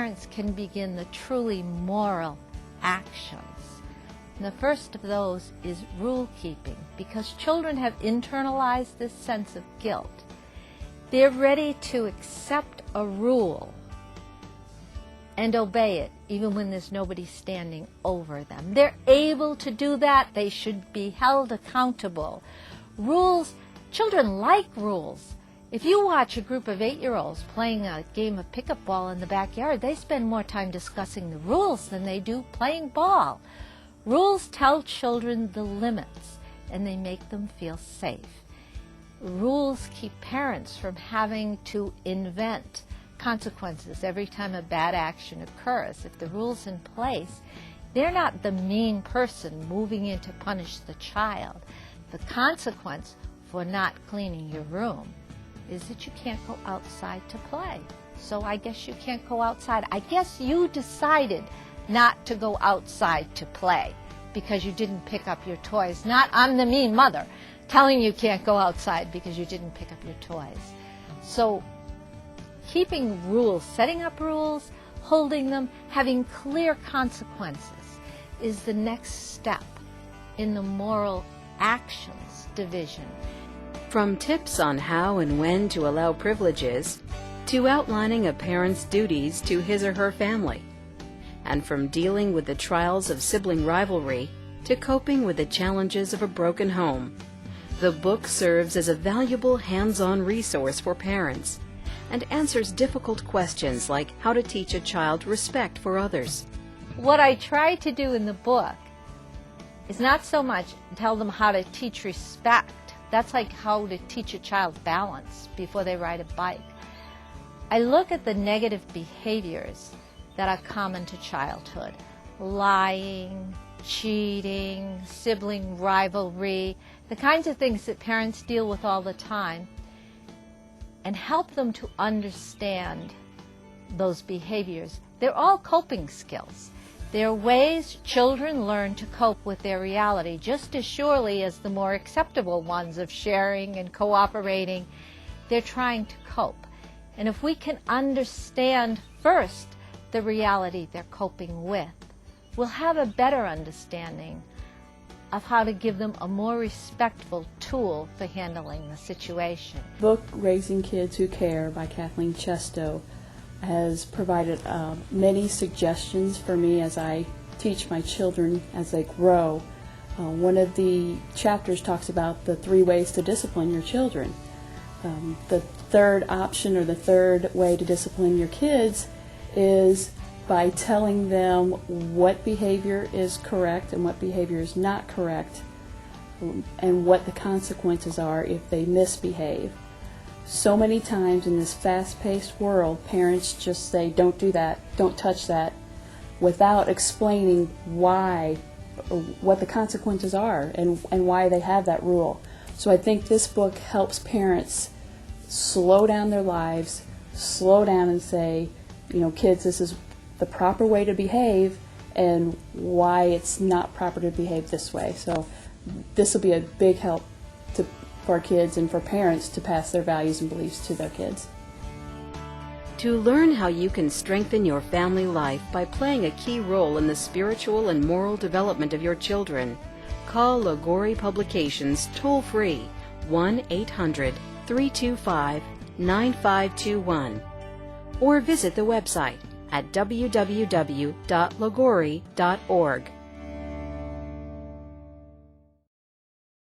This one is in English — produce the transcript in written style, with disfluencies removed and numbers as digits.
parents can begin the truly moral actions. And the first of those is rule keeping, because children have internalized this sense of guilt. They're ready to accept a rule and obey it, even when there's nobody standing over them. They're able to do that. They should be held accountable. Rules, children like rules. If you watch a group of 8-year-olds playing a game of pickup ball in the backyard, they spend more time discussing the rules than they do playing ball. Rules tell children the limits, and they make them feel safe. Rules keep parents from having to invent consequences every time a bad action occurs. If the rule's in place, they're not the mean person moving in to punish the child. The consequence for not cleaning your room is that you can't go outside to play. So I guess you can't go outside. I guess you decided not to go outside to play because you didn't pick up your toys. Not I'm the mean mother telling you can't go outside because you didn't pick up your toys. So keeping rules, setting up rules, holding them, having clear consequences is the next step in the moral actions division. From tips on how and when to allow privileges, to outlining a parent's duties to his or her family, and from dealing with the trials of sibling rivalry to coping with the challenges of a broken home, the book serves as a valuable hands-on resource for parents and answers difficult questions like how to teach a child respect for others. What I try to do in the book is not so much tell them how to teach respect. That's like how to teach a child balance before they ride a bike. I look at the negative behaviors that are common to childhood: lying, cheating, sibling rivalry, the kinds of things that parents deal with all the time, and help them to understand those behaviors. They're all coping skills. They're ways children learn to cope with their reality just as surely as the more acceptable ones of sharing and cooperating. They're trying to cope. And if we can understand first the reality they're coping with, we'll have a better understanding of how to give them a more respectful tool for handling the situation. The book Raising Kids Who Care by Kathleen Chesto has provided many suggestions for me as I teach my children as they grow. One of the chapters talks about the 3 ways to discipline your children. The third option, or the third way to discipline your kids, is by telling them what behavior is correct and what behavior is not correct, and what the consequences are if they misbehave. So many times in this fast-paced world, parents just say, don't do that, don't touch that, without explaining why, what the consequences are, and why they have that rule. So I think this book helps parents slow down their lives, slow down and say, kids, this is the proper way to behave, and why it's not proper to behave this way. So this will be a big help for our kids and for parents to pass their values and beliefs to their kids. To learn how you can strengthen your family life by playing a key role in the spiritual and moral development of your children, call Liguori Publications toll-free 1-800-325-9521 or visit the website at www.liguori.org.